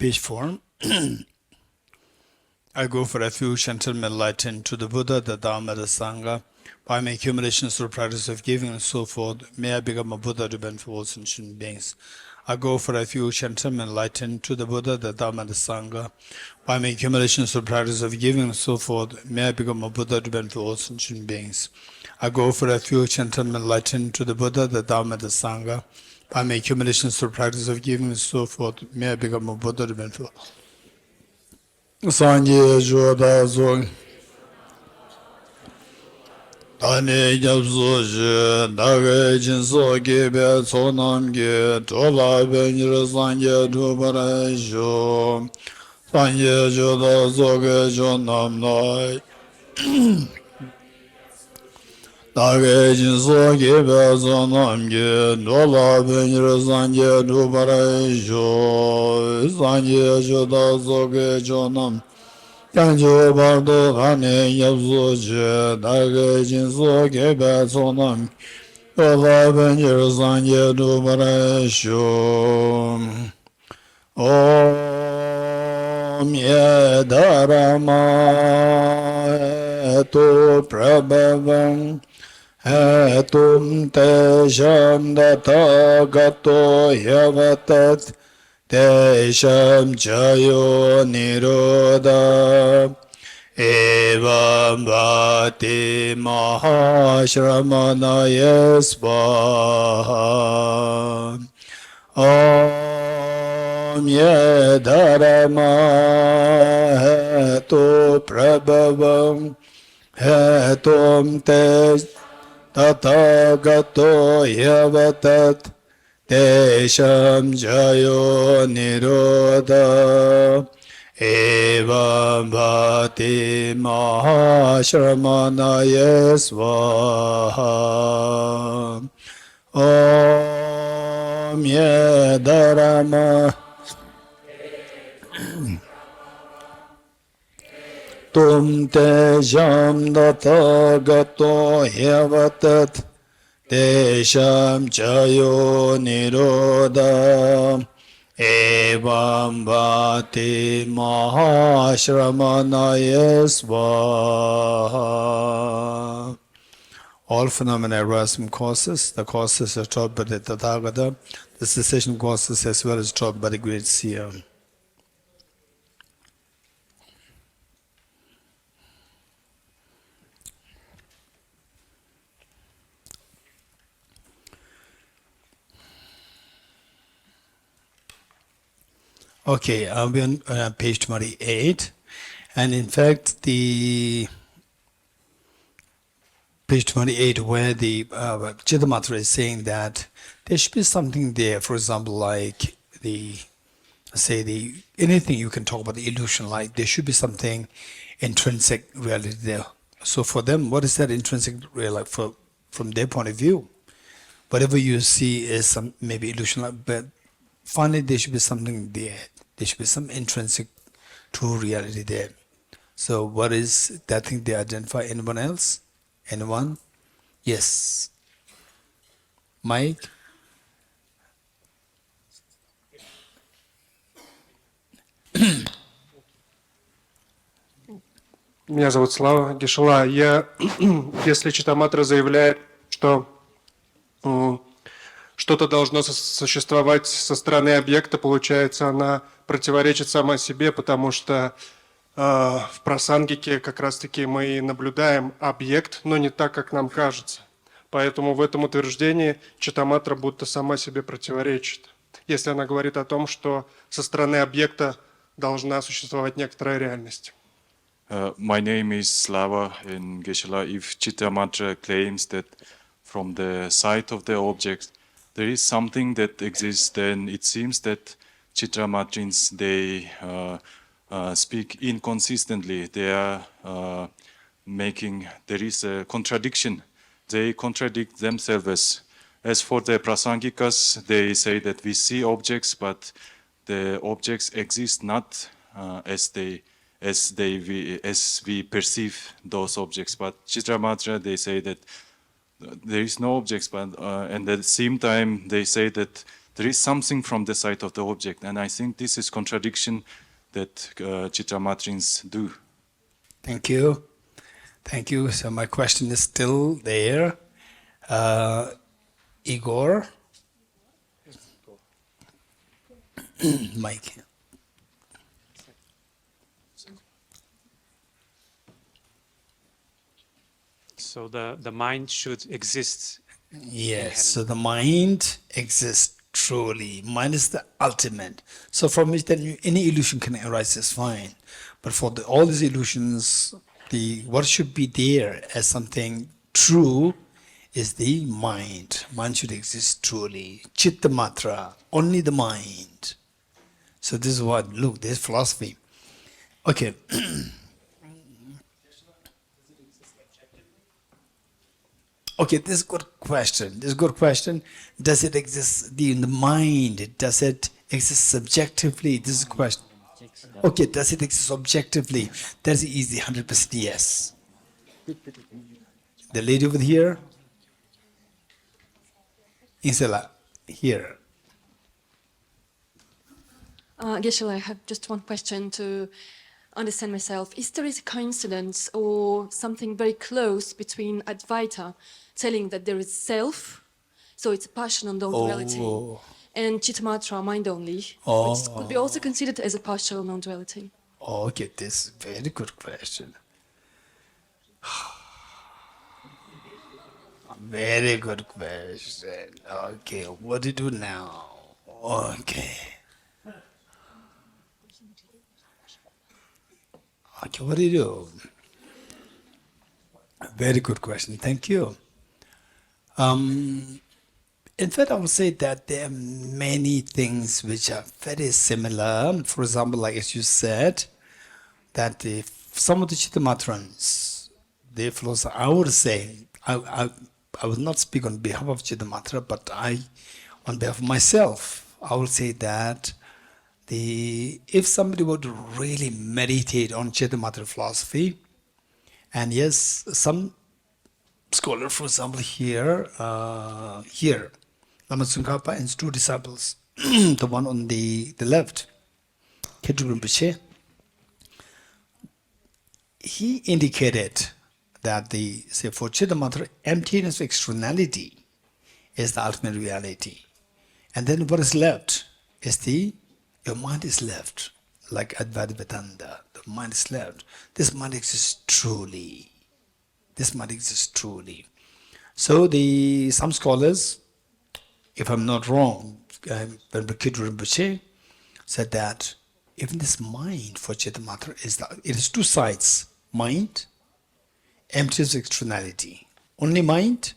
Page 4. I go for refuge until enlightened to the Buddha, the Dhamma, the Sangha. By my accumulations through practice of giving and so forth, may I become a Buddha to benefit all sentient beings. I go for refuge until enlightened to the Buddha, the Dhamma, the Sangha. By my accumulations through practice of giving and so forth, may I become a Buddha to benefit all sentient beings. I go for refuge until enlightened to the Buddha, the Dhamma, the Sangha. By my accumulations through practice of giving and so forth, may I become a Buddha to benefit all. Sanje Joda Zog Tane Jabzo Je Dage Jinso Gebe Tsonam Ge Tola Benjir Sanje Dubara Jo Sanje Joda Zoge Jonam Nai Dage Jinso Gebe Tsonam Ge Tola Benjir Sanje Dubara Jo Sanje Joda Zoge Jonam Yanjo Bardo Hane Yabzo Je Dage Jinso Gebe Tsonam Tola Benjir Sanje Dubara Jo Om Ye Dharma Etu Prabhavam Etum Te Shamdata Gato Yavatat Tesham Chayo Niroda Evam Bhati Mahashramanaya Svaha Om Ye Dharma Hetu Prabhavam Hetum Te Tathagato Yavatat Tesham Jayo Nirodha Evam Bhati Mahashramanaya Svaha Om Ye Dharma Tum Tesham Tathagato Yavatat Tesham Chayo Nirodha Evam Bhati Mahashramanaya Svaha. All phenomena arise from causes. The causes are taught by the Tathagata. The cessation causes as well as taught by the great seer. Okay, we're on page 28, and in fact, the page 28, where the Chittamatra is saying that there should be something there. For example, like anything you can talk about the illusion, like there should be something intrinsic reality there. So for them, what is that intrinsic reality from their point of view? Whatever you see is some maybe illusion, but finally there should be something there. There should be some intrinsic true reality there. So what is that thing they identify? Anyone else? Anyone? Yes. Mike? Меня зовут Слава Гешела. Если Читтаматра заявляет, что что-то должно существовать со стороны объекта, получается, она противоречит сама себе, потому что в прасангике как раз-таки мы наблюдаем объект, но не так, как нам кажется. Поэтому в этом утверждении Читтаматра будто сама себе противоречит, если она говорит о том, что со стороны объекта должна существовать некоторая реальность. My name is Slava in Geshe. If Chittamatra claims that from the sight of the object there is something that exists, then it seems that Chittamatrins, they speak inconsistently. They are there is a contradiction. They contradict themselves. As for the Prasangikas, they say that we see objects, but the objects exist not as we perceive those objects. But Chittamatra, they say that there is no objects, but and at the same time they say that there is something from the sight of the object, and I think this is contradiction that Chitramatrins do. Thank you. Thank you. So my question is still there. Igor? Mike. So the mind should exist. Yes, so the mind exists truly. Mind is the ultimate. So from which then any illusion can arise is fine. But for all these illusions, what should be there as something true is the mind. Mind should exist truly. Chitta matra, only the mind. So this is what, look, this is philosophy. Okay. Okay, this is a good question. This is a good question. Does it exist in the mind? Does it exist subjectively? This is a question. Okay, does it exist objectively? That's easy, 100% yes. The lady over here? Insela, here. Geshe, I have just one question to understand myself. Is there a coincidence or something very close between Advaita telling that there is self, so it's a partial non-duality, and Chittamatra, mind only, which could be also considered as a partial non-duality? Okay, this is a very good question. Very good question. Okay, what do you do now? Okay. Okay, what do you do? Very good question. Thank you. In fact, I would say that there are many things which are very similar. For example, like as you said, that some of the Chittamatrans, their philosophy, I would say, I will not speak on behalf of Chittamatra, but on behalf of myself, I would say that if somebody were to really meditate on Chittamatra philosophy, and yes, some scholar, for example, here, Lama Tsongkhapa and his two disciples, the one on the left, Khedru Rinpoche, he indicated that for Chittamatra, emptiness of externality is the ultimate reality. And then what is left is your mind is left, like Advaita Vedanta, the mind is left. This mind exists truly. This mind exists truly. So some scholars, if I'm not wrong, Venerable Khedru Rinpoche said that even this mind for Chittamatra it has two sides, mind, emptiness of externality. Only mind,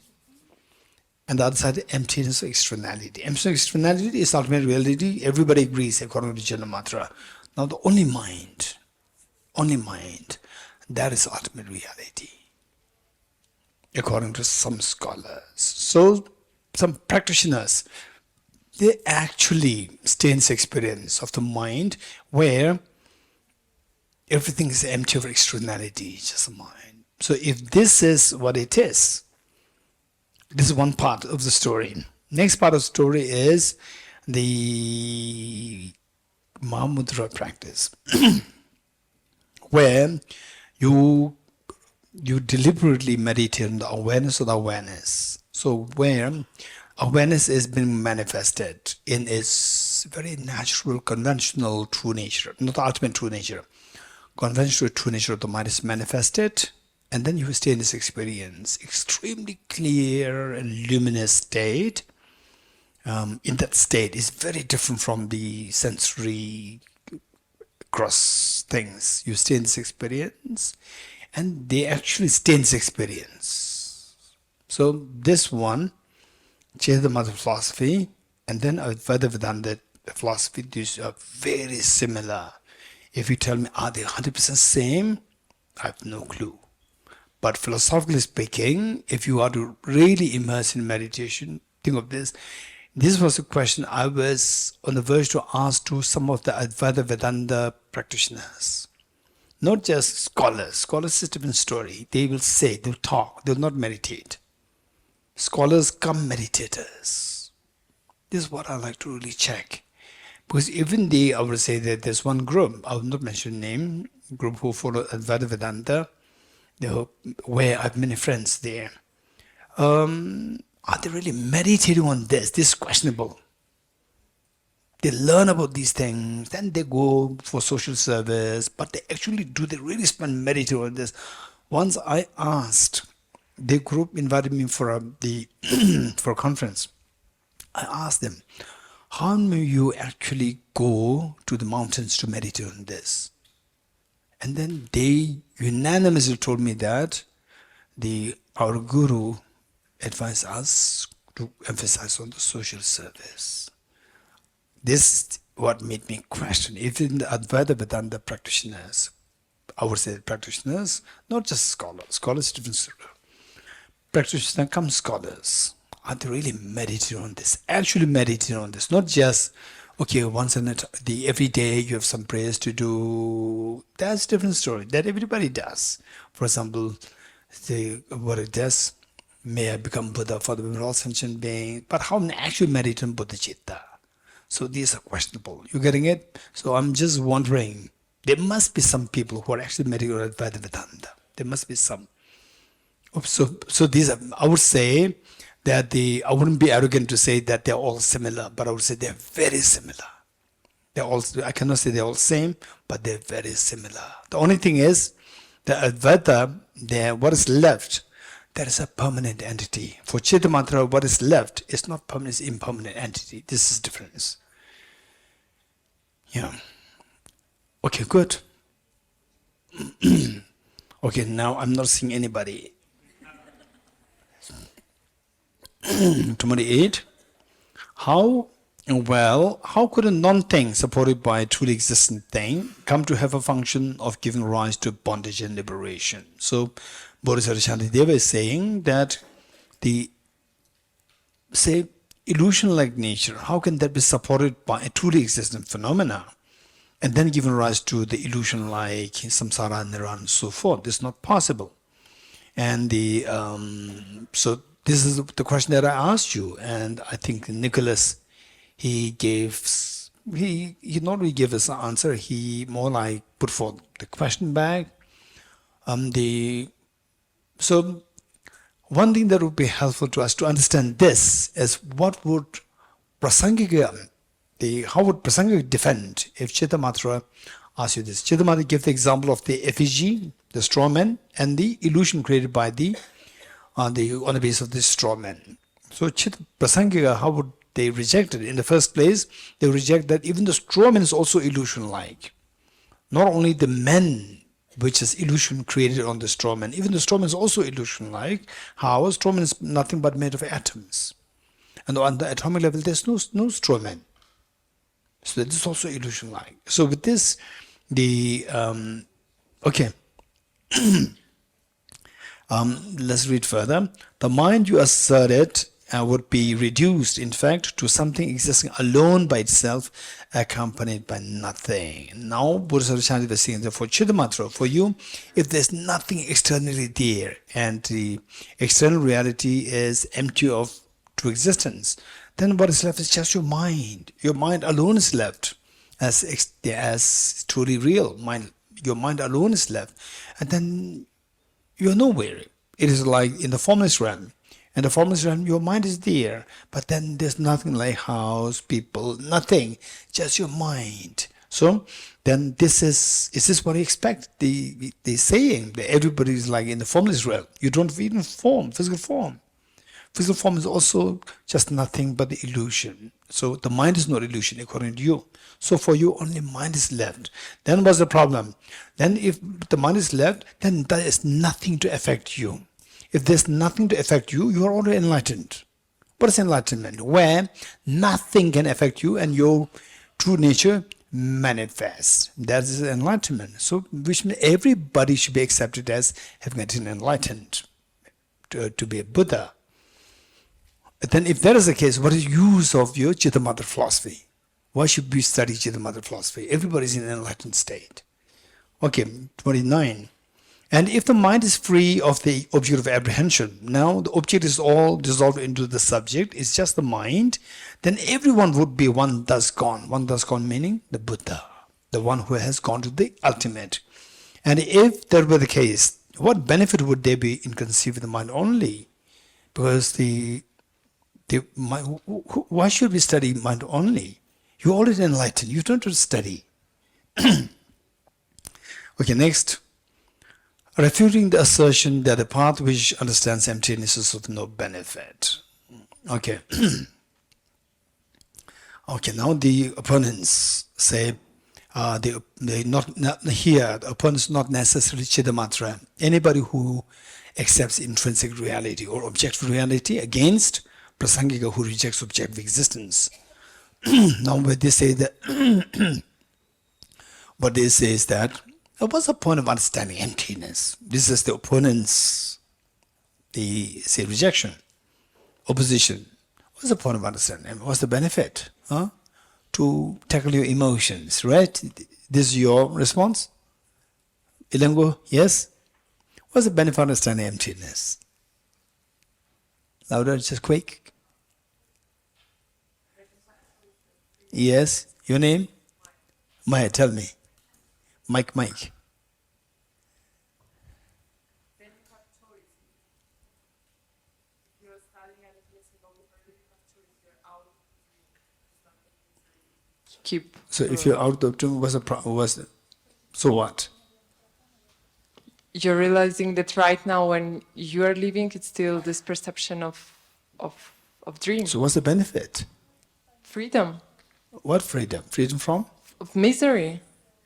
and the other side, emptiness of externality. Emptiness of externality is ultimate reality. Everybody agrees according to Chittamatra. Now the only mind, that is ultimate reality, according to some scholars. So some practitioners, they actually stay in this experience of the mind where everything is empty of externality, just the mind. So if this is what it is, this is one part of the story. Next part of the story is the Mahamudra practice, where you deliberately meditate on the awareness of the awareness. So where awareness is being manifested in its very natural, conventional true nature, not the ultimate true nature. Conventional true nature of the mind is manifested, and then you stay in this experience, extremely clear and luminous state. In that state is very different from the sensory gross things. You stay in this experience, and they actually stay in this experience. So this one, Chittamatra philosophy, and then Advaita Vedanta philosophy, these are very similar. If you tell me, are they 100% same? I have no clue. But philosophically speaking, if you are to really immerse in meditation, think of this. This was a question I was on the verge to ask to some of the Advaita Vedanta practitioners. Not just scholars. Scholars is a different story. They will say, they'll talk, they'll not meditate. Scholars come meditators. This is what I like to really check. Because even I would say that there's one group, I will not mention name, group who follow Advaita Vedanta, where I have many friends there. Are they really meditating on this? This is questionable. They learn about these things, then they go for social service, but they really spend meditating on this? Once I asked, the group invited me for a conference. I asked them, how may you actually go to the mountains to meditate on this? And then they unanimously told me that our guru advised us to emphasize on the social service. This is what made me question. Even the Advaita Vedanta practitioners, I would say practitioners, not just scholars. Scholars, different story. Practitioners come scholars. Are they really meditating on this? Actually meditating on this, not just once in every day you have some prayers to do. That's a different story. That everybody does. For example, what it does, may I become Buddha for the all sentient being. But how actually meditate on Bodhicitta? So these are questionable. You getting it? So I'm just wondering, there must be some people who are actually meditating on Advaita Vedanta. There must be some. So these are, I would say that I wouldn't be arrogant to say that they're all similar, but I would say they're very similar. I cannot say they're all same, but they're very similar. The only thing is, the Advaita, what is left, that is a permanent entity. For Chitta-mantra, what is left is not permanent, it's impermanent entity. This is difference. Yeah. Okay, good. Okay, now I'm not seeing anybody. 28. How could a non-thing supported by a truly existent thing come to have a function of giving rise to bondage and liberation? So Bodhisattva Shantideva is saying that illusion-like nature, how can that be supported by a truly existent phenomena and then given rise to the illusion-like samsara, nirvana, and so forth? This is not possible. And so this is the question that I asked you, and I think Nicholas, he not really gave us an answer. He more like put forth the question back. So one thing that would be helpful to us to understand this is what would Prasangika, how would Prasangika defend if Chitta-mantra asked you this? Chitta-mantra gave the example of the effigy, the straw man, and the illusion created by on the basis of the straw man. So Prasangika, how would they reject it? In the first place, they reject that even the straw man is also illusion-like. Not only the man, which is illusion created on the straw man, even the straw man is also illusion-like. How? A straw man is nothing but made of atoms. And on the atomic level, there's no straw man. So this is also illusion-like. So with this, let's read further. The mind you asserted would be reduced, in fact, to something existing alone by itself, accompanied by nothing. Now, Bodhisattva Shantideva was saying that for Chitta-mantra, for you, if there's nothing externally there, and the external reality is empty of true existence, then what is left is just your mind. Your mind alone is left as truly real. Your mind alone is left. And then you're nowhere. It is like in the formless realm. In the formless realm, your mind is there, but then there's nothing like house, people, nothing, just your mind. So then is this what you expect? They're saying that everybody is like in the formless realm. You don't even form, physical form. Physical form is also just nothing but the illusion. So the mind is not illusion according to you. So for you, only mind is left. Then what's the problem? Then if the mind is left, then there is nothing to affect you. If there's nothing to affect you, you are already enlightened. What is enlightenment? Where nothing can affect you and your true nature manifests. That is enlightenment. So which means everybody should be accepted as having been enlightened, to be a Buddha. Then if that is the case, what is the use of your Chitta-mantra philosophy? Why should we study Chitta-mantra philosophy? Everybody is in an enlightened state. Okay, 29. And if the mind is free of the object of apprehension, now the object is all dissolved into the subject, it's just the mind, then everyone would be one thus gone. One thus gone meaning the Buddha, the one who has gone to the ultimate. And if that were the case, what benefit would there be in conceiving the mind only? Because the mind, why should we study mind only? You're already enlightened, you don't have to study. Okay, next. Refuting the assertion that the path which understands emptiness is of no benefit. Okay. Okay, now the opponents say, they not here, the opponents not necessarily Chidamatra. Anybody who accepts intrinsic reality or objective reality against Prasangika who rejects objective existence. Now what they say that what they say is that what's the point of understanding emptiness? This is the opponents, they say rejection, opposition. What's the point of understanding? What's the benefit? To tackle your emotions, right? This is your response? Ilango, yes? What's the benefit of understanding emptiness? Louder, just quick. Yes, your name? Maya, tell me. Mike. Keep. So if you're out of tune, so what? You're realizing that right now, when you are living, it's still this perception of dream, So what's the benefit? freedom, What freedom? Freedom from? of misery.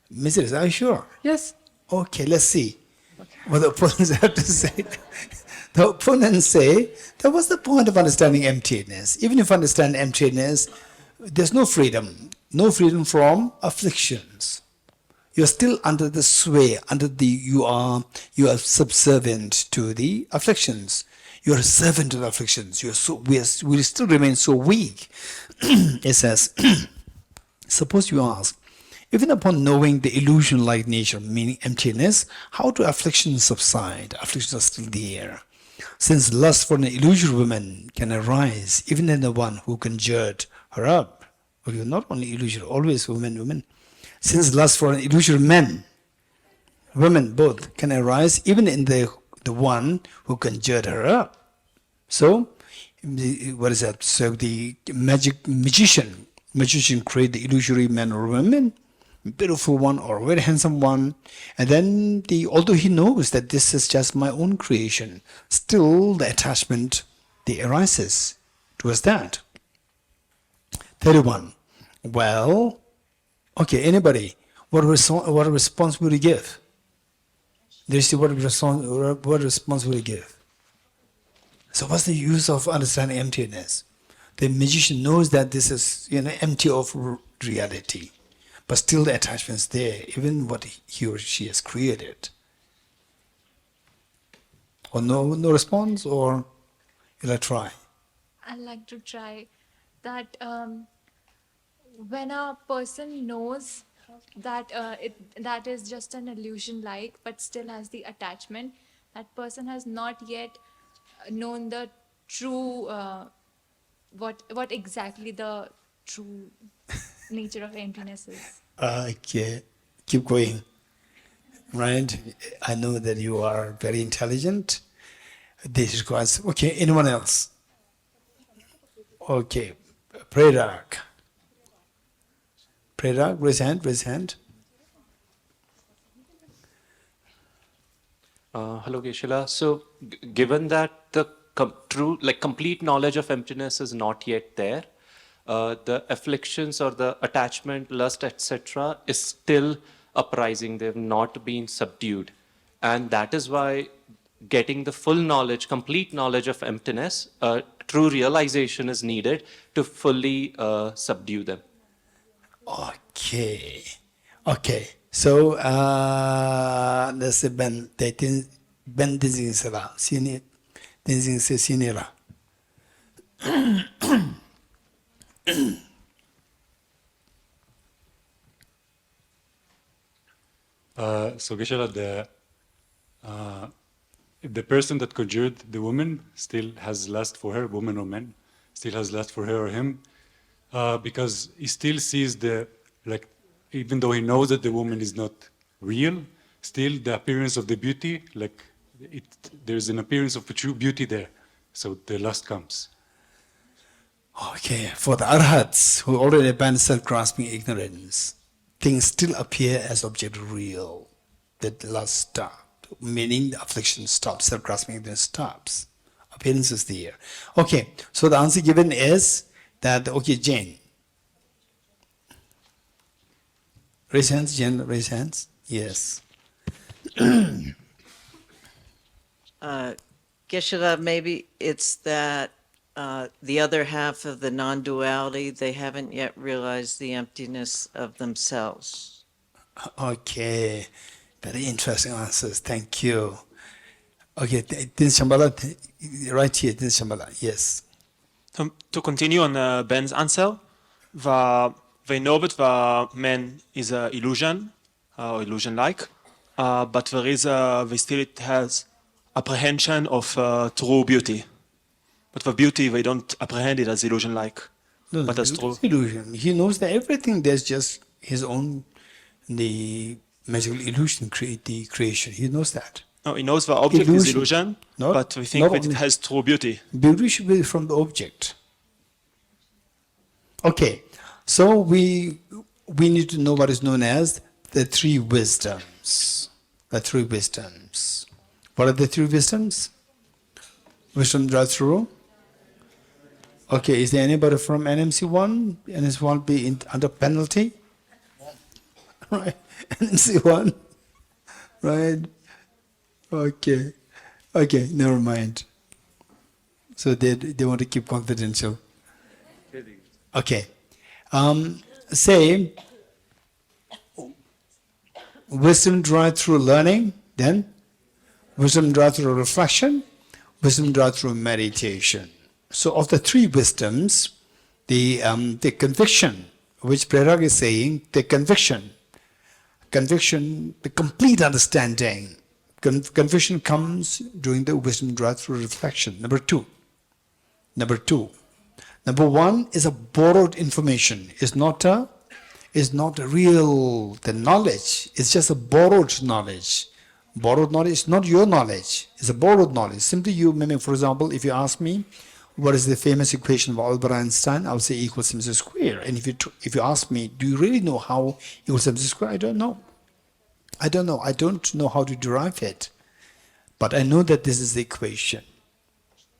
Misery. Are you sure? Yes. Okay, let's see what the opponents have to say. The opponents say, that what's the point of understanding emptiness? Even if you understand emptiness, there's no freedom. No freedom from afflictions. You're still under the sway, you are subservient to the afflictions. You're a servant to the afflictions. We still remain so weak. It says, suppose you ask, even upon knowing the illusion-like nature, meaning emptiness, how do afflictions subside? Afflictions are still there. Since lust for an illusory woman can arise, even in the one who conjured her up. Okay, not only illusory, always women. Since lust for an illusory man, women both, can arise, even in the one who conjured her up. So, what is that? So the magician create the illusory man or woman, beautiful one or very handsome one, and then although he knows that this is just my own creation, still the attachment arises towards that. 31. Well, okay, anybody, what response would you give? What response would you give? So what's the use of understanding emptiness? The magician knows that this is empty of reality. But still the attachment is there, even what he or she has created. Or no response, or you'll try? I'd like to try that when a person knows that that is just an illusion-like, but still has the attachment, that person has not yet known the true, what exactly the true nature of emptiness is. Okay, keep going. Right? I know that you are very intelligent. This requires. Okay, anyone else? Okay, Prerak, raise hand. Hello, Geshe. So, given that the complete knowledge of emptiness is not yet there, the afflictions or the attachment, lust, etc., is still uprising. They've not been subdued. And that is why getting the full knowledge, complete knowledge of emptiness, true realization is needed to fully subdue them. Okay. So, let's say Ben Dizinsela, Sinera. So Geshe, the person that conjured the woman still has lust for her, woman or man, still has lust for her or him, because he still sees even though he knows that the woman is not real, still the appearance of the beauty, there's an appearance of a true beauty there. So the lust comes. Okay, for the arhats who already abandoned self-grasping ignorance, things still appear as object real. That lust stopped, meaning the affliction stops, self-grasping ignorance stops. Appearance is there. Okay, so the answer given is that, okay, Jane. Raise hands, Jane, raise hands. Yes. Geshe, maybe it's that the other half of the non-duality, they haven't yet realized the emptiness of themselves. Okay, very interesting answers. Thank you. Okay, Din Shambhala, right here, Din Shambhala, yes. To continue on Ben's answer, they know that the man is an illusion, or illusion-like, but they still has apprehension of true beauty. But the beauty, they don't apprehend it as illusion-like, but as true. Illusion. He knows that everything there's just his own, the magical illusion, the creation. He knows that. No, he knows the object is illusion, but we think that it has true beauty. Beauty should be from the object. Okay, so we need to know what is known as the three wisdoms. The three wisdoms. What are the three wisdoms? Wisdom drive through. Okay, is there anybody from NMC1? NMC1 be under penalty? Right, NMC1. Right. Okay. Okay, never mind. So they want to keep confidential. Okay. Say, wisdom drive through learning, then wisdom drive through reflection, wisdom drive through meditation. So of the three wisdoms, the conviction, which Prerag is saying, the conviction, the complete understanding, conviction comes during the wisdom drive through reflection. Number two. Number one is a borrowed information. It's not a real the knowledge. It's just a borrowed knowledge. Borrowed knowledge is not your knowledge. It's a borrowed knowledge. Simply you mimic. For example, if you ask me, what is the famous equation of Albert Einstein? I'll say E equals mc square. And if you ask me, do you really know how E equals mc square? I don't know. I don't know how to derive it. But I know that this is the equation.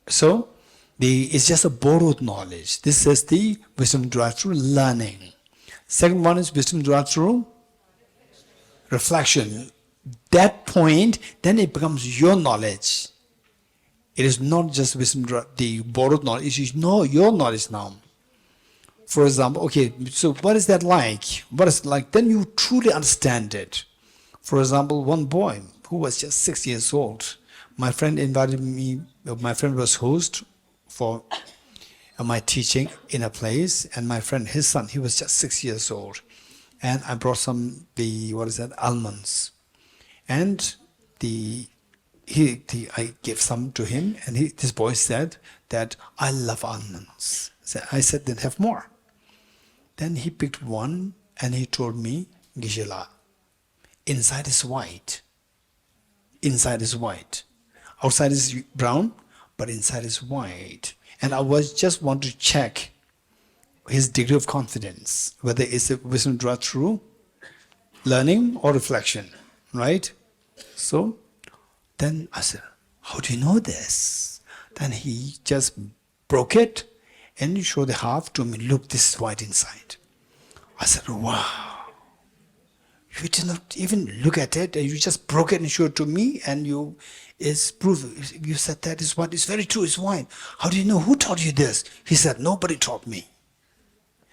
So, it's just a borrowed knowledge. This is the wisdom derived through learning. Second one is wisdom derived through reflection. That point, then it becomes your knowledge. It is not just wisdom, the borrowed knowledge. It is your knowledge now. For example, okay, so what is that like? What is it like? Then you truly understand it. For example, one boy who was just 6 years old. My friend invited me, my friend was host for my teaching in a place, and my friend, his son, he was just 6 years old. And I brought some, almonds. And I gave some to him, and this boy said that, I love almonds. So I said, then have more. Then he picked one, and he told me, Geshe, inside is white. Inside is white. Outside is brown, but inside is white. And I just want to check his degree of confidence, whether it's a wisdom drawn through learning or reflection, right? So then I said, how do you know this? Then he just broke it and he showed the half to me. Look, this is white inside. I said, wow. You did not even look at it. You just broke it and showed it to me, and it's proof. You said that is what is very true. It's white. How do you know? Who taught you this? He said, nobody taught me.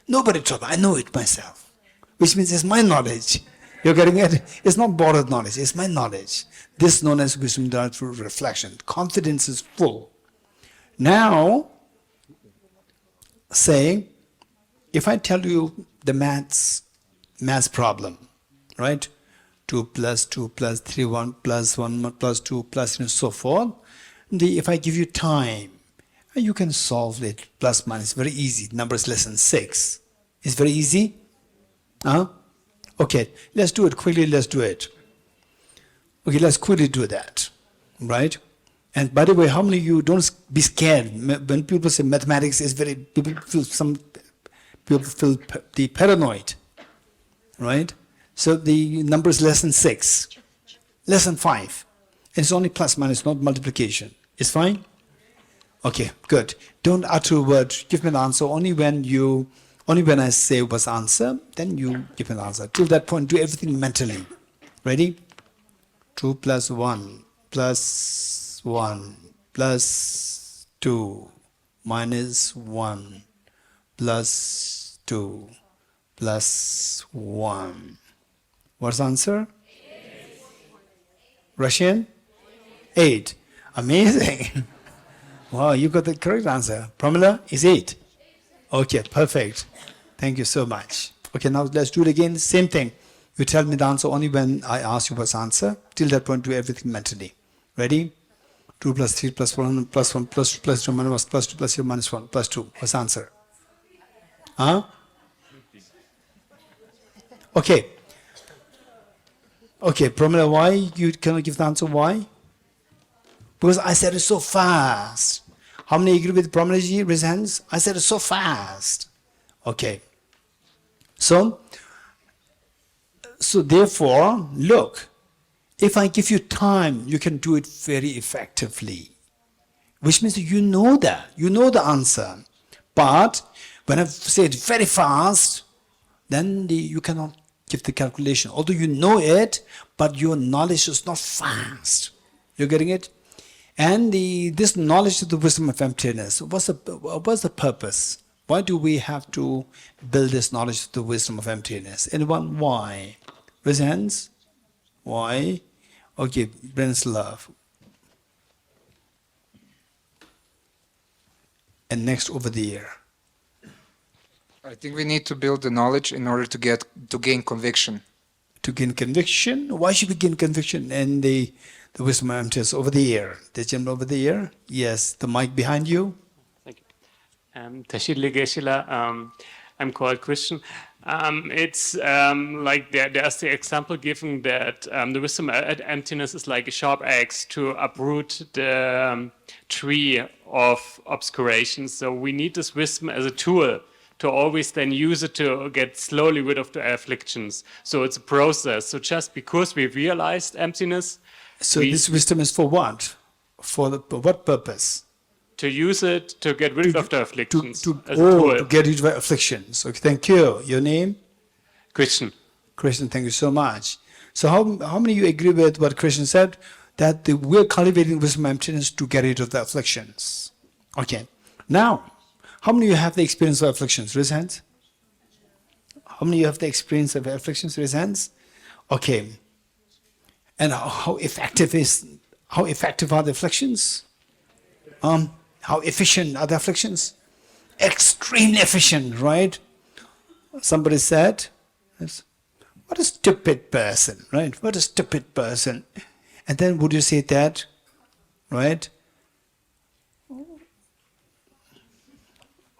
Nobody taught me. I know it myself. Which means it's my knowledge. You're getting it? It's not borrowed knowledge. It's my knowledge. This is known as wisdom derived through reflection. Confidence is full. Now, say, if I tell you the maths problem, right? 2 plus 2 plus 3, 1 plus 1 plus 2 plus and so forth. If I give you time, you can solve it, plus minus, very easy. Number is less than 6. It's very easy. Okay, let's do it quickly, let's do it. Okay, let's quickly do that, right? And by the way, how many of you, don't be scared. When people say mathematics is very, people feel the paranoid, right? So the number is less than 6, less than 5. And it's only plus minus, not multiplication. It's fine? Okay, good. Don't utter a word. Give me the answer only when I say what's the answer, then you give me the answer. Till that point, do everything mentally. Ready? 2 plus 1 plus 1 plus 2 minus 1 plus 2 plus 1. What's the answer? 8. Russian? 8. Amazing. Wow, you got the correct answer. Pramila is 8. Okay, perfect. Thank you so much. Okay, now let's do it again. Same thing. You tell me the answer only when I ask you what's the answer. Till that point, do everything mentally. Ready? 2 plus 3 plus 1 plus 1 plus 2 plus 2 minus plus 2 plus 0 minus 1 plus 2. What's the answer? Huh? Okay. Okay, Pramila, why you cannot give the answer? Why? Because I said it so fast. How many agree with Pramila ji? Raise hands. I said it so fast. Okay. So therefore, look, if I give you time, you can do it very effectively. Which means you know that. You know the answer. But when I say it very fast, then you cannot give the calculation. Although you know it, but your knowledge is not fast. You're getting it? And this knowledge of the wisdom of emptiness, what's the purpose? Why do we have to build this knowledge of the wisdom of emptiness? Anyone? Why? Raise hands. Why? Okay, Brent's love. And next over there. I think we need to build the knowledge in order to gain conviction. To gain conviction? Why should we gain conviction? And the wisdom of emptiness over the ear. The gentleman over the ear. Yes, the mic behind you. Thank you. Tashidli Geshe, I'm called Christian. It's like there's the example given that the wisdom of emptiness is like a sharp axe to uproot the tree of obscuration. So we need this wisdom as a tool to always then use it to get slowly rid of the afflictions. So it's a process. So just because we realized emptiness. So this wisdom is for what? For what purpose? To use it to get rid of the afflictions. To get rid of afflictions. Okay, thank you. Your name? Christian. Christian, thank you so much. So how many of you agree with what Christian said? That we're cultivating wisdom and emptiness to get rid of the afflictions. Okay. Now, how many of you have the experience of afflictions? Raise hands. How many of you have the experience of afflictions? Raise hands. Okay. And how effective are the afflictions? How efficient are the afflictions? Extremely efficient, right? Somebody said, what a stupid person, right? What a stupid person. And then would you say that, right?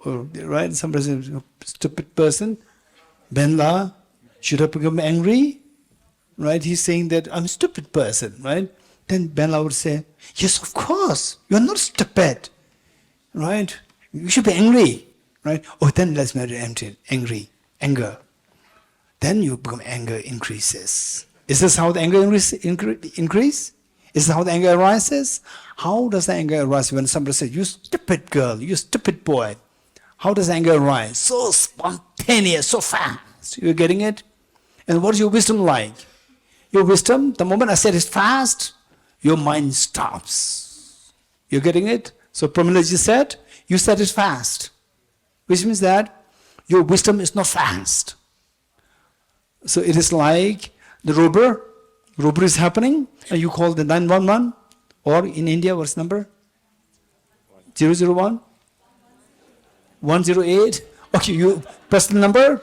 Or, right? Somebody says, stupid person. Benla should have become angry, right? He's saying that I'm a stupid person, right? Then Benla would say, yes, of course, you're not stupid, right? You should be angry, right? Oh, then let's make it anger. Then you become anger increases. Is this how the anger increase? Is this how the anger arises? How does the anger arise when somebody says, you stupid girl, you stupid boy? How does anger arise? So spontaneous, so fast. You're getting it? And what is your wisdom like? Your wisdom, the moment I said it fast, your mind stops. You're getting it? So Pramila ji said, you said it fast. Which means that your wisdom is not fast. So it is like the robbery is happening, and you call the 911, or in India, what's the number? 001? 108? Okay, you press the number,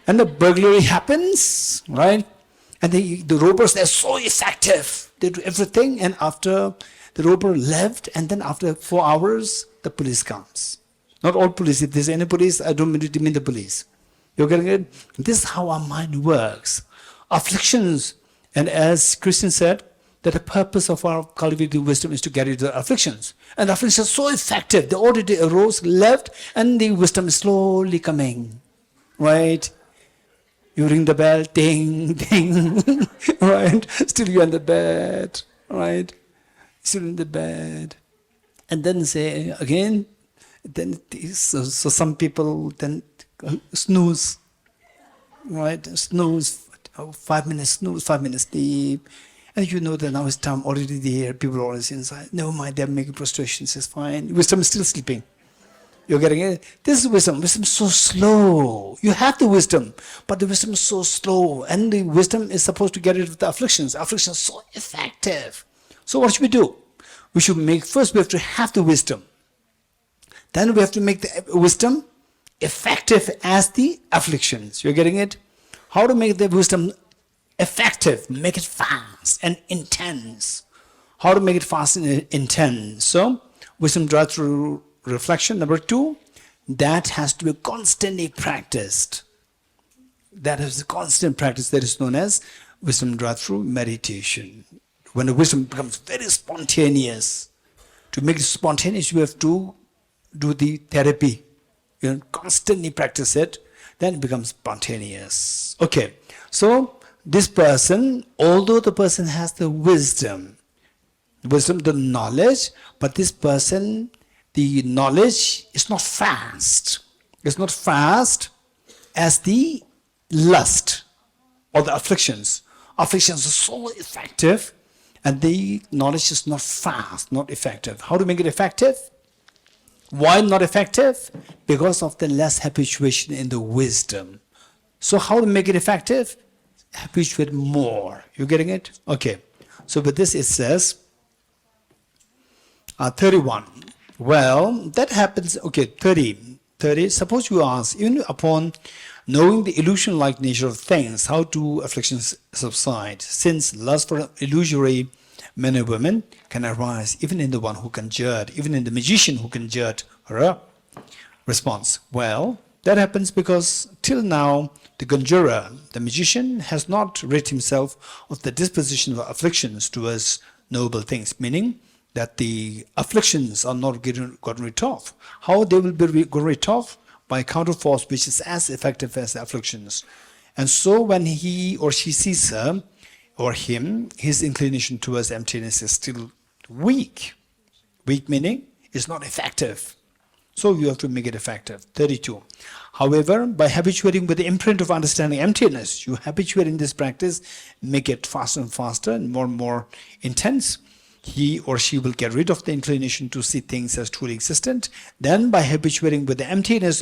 and the burglary happens, right? And the robbers, they're so effective. They do everything, and after the robber left, and then after 4 hours, the police comes. Not all police. If there's any police, I don't mean the police. You're getting it? This is how our mind works. Afflictions, and as Christian said, that the purpose of our cultivating wisdom is to get rid of the afflictions. And the afflictions are so effective. They already arose, left, and the wisdom is slowly coming. Right? You ring the bell, ding, ding. Right? Still you're in the bed. Right? Still in the bed. And then say again, then so some people then snooze. Right? Snooze. 5 minutes snooze, 5 minutes sleep. And you know that now it's time already there, people are always inside. Never mind, they're making prostrations, it's fine. Wisdom is still sleeping. You're getting it? This is wisdom. Wisdom is so slow. You have the wisdom, but the wisdom is so slow. And the wisdom is supposed to get rid of the afflictions. Afflictions are so effective. So what should we do? We should first we have to have the wisdom. Then we have to make the wisdom effective as the afflictions. You're getting it? How to make the wisdom effective, make it fast and intense. How to make it fast and intense? So, wisdom drives through reflection. Number 2, that has to be constantly practiced. That is a constant practice that is known as wisdom drives through meditation. When the wisdom becomes very spontaneous, to make it spontaneous, you have to do the therapy. You constantly practice it, then it becomes spontaneous. Okay, so this person, although the person has the wisdom, the knowledge, but this person, the knowledge is not fast. It's not fast as the lust or the afflictions. Afflictions are so effective, and the knowledge is not fast, not effective. How to make it effective? Why not effective? Because of the less habituation in the wisdom. So how to make it effective? Habituate more. You getting it? Okay. So with this it says 31. Well, that happens. Okay, 30. Suppose you ask, even upon knowing the illusion-like nature of things, how do afflictions subside? Since lust for illusory men and women can arise even in the one who conjured, even in the magician who conjured her. Response. Well, that happens because till now the conjurer, the magician, has not rid himself of the disposition of afflictions towards noble things, meaning that the afflictions are not gotten rid of. How they will be gotten rid of? By a counterforce which is as effective as the afflictions. And so when he or she sees her or him, his inclination towards emptiness is still weak. Weak meaning it's not effective. So you have to make it effective. 32. However, by habituating with the imprint of understanding emptiness, you habituate in this practice, make it faster and faster and more intense. He or she will get rid of the inclination to see things as truly existent. Then by habituating with the emptiness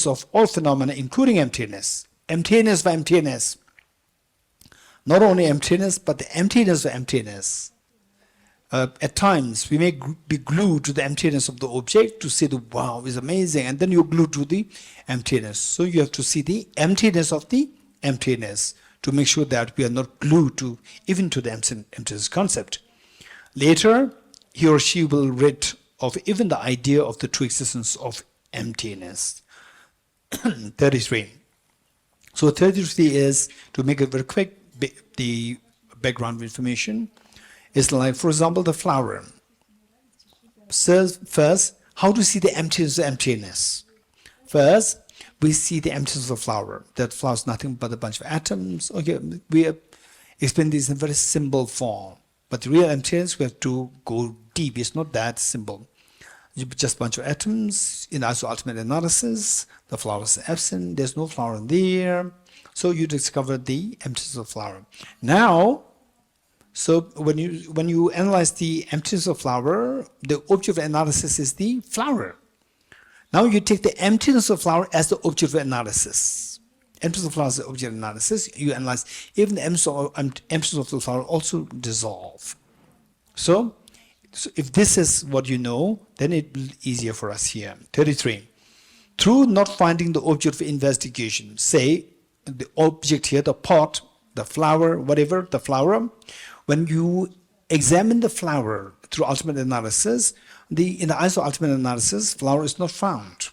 of all phenomena, including emptiness. Emptiness for emptiness. Not only emptiness, but the emptiness of emptiness. At times, we may be glued to the emptiness of the object to see the wow is amazing, and then you're glued to the emptiness. So you have to see the emptiness of the emptiness to make sure that we are not glued to even to the emptiness concept. Later, he or she will rid of even the idea of the true existence of emptiness. 33. So 33 is, to make it very quick, the background information is like, for example, the flower. So first, how to see the emptiness of emptiness? First, we see the emptiness of the flower. That flower is nothing but a bunch of atoms. Okay, we explain this in a very simple form. But the real emptiness, we have to go deep. It's not that simple. Just a bunch of atoms. In also ultimate analysis, the flower is absent. There's no flower in there. So you discover the emptiness of the flower. Now, so when you analyze the emptiness of flower, the object of analysis is the flower. Now you take the emptiness of flower as the object of analysis. Emptiness of flower is the object of analysis. You analyze even the emptiness of the flower also dissolve. So if this is what you know, then it will be easier for us here. 33. Through not finding the object of investigation, say the object here, the pot, the flower, whatever, the flower. When you examine the flower through ultimate analysis, in the eyes of ultimate analysis, flower is not found,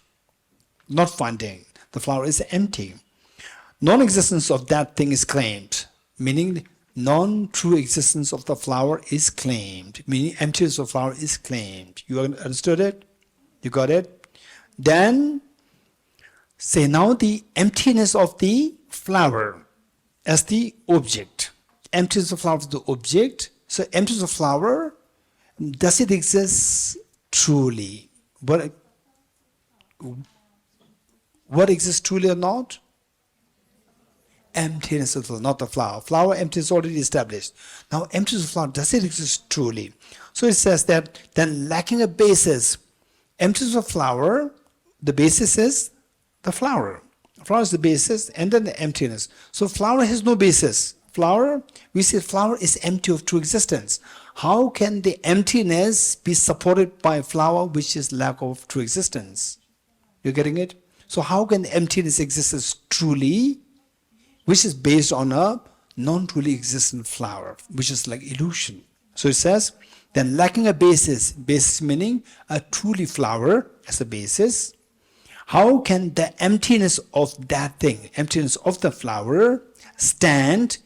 not finding. The flower is empty. Non-existence of that thing is claimed, meaning non-true existence of the flower is claimed, meaning emptiness of flower is claimed. You understood it? You got it? Then say now the emptiness of the flower as the object. Emptiness of flower is the object. So emptiness of flower, does it exist truly? What exists truly or not? Emptiness of the flower, not the flower. Flower emptiness is already established. Now emptiness of flower, does it exist truly? So it says that then lacking a basis, emptiness of flower, the basis is the flower. Flower is the basis and then the emptiness. So flower has no basis. Flower, we say flower is empty of true existence. How can the emptiness be supported by flower which is lack of true existence? You're getting it? So how can emptiness exist truly, which is based on a non-truly existent flower, which is like illusion? So it says, then lacking a basis, basis meaning a truly flower as a basis, how can the emptiness of that thing, emptiness of the flower, stand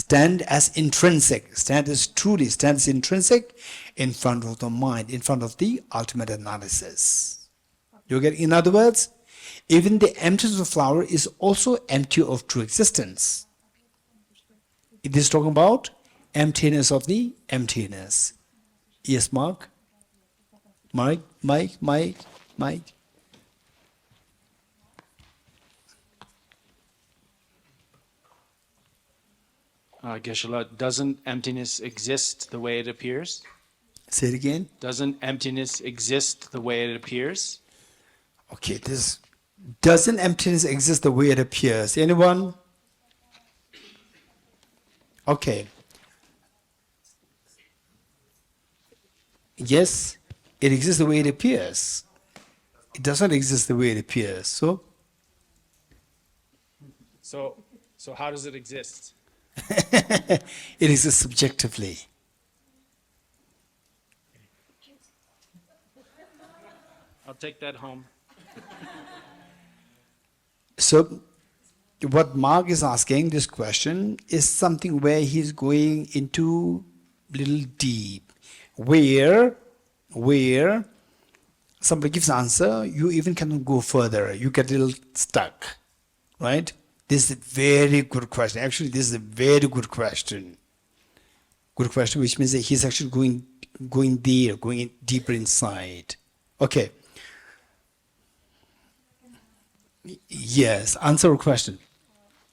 as intrinsic, stand as intrinsic in front of the mind, in front of the ultimate analysis? You get, in other words, even the emptiness of flower is also empty of true existence. It is talking about emptiness of the emptiness. Yes, Mark? Mike? Geshe, doesn't emptiness exist the way it appears? Say it again. Doesn't emptiness exist the way it appears? Okay, doesn't emptiness exist the way it appears? Anyone? Okay. Yes, it exists the way it appears. It doesn't exist the way it appears. So how does it exist? it exists subjectively. I'll take that home. So what Mark is asking, this question, is something where he's going into little deep, where somebody gives an answer, you even cannot go further. You get a little stuck, right? This is a very good question. Actually, this is a very good question. Good question, which means that he's actually going deeper inside. Okay. Yes, answer a question.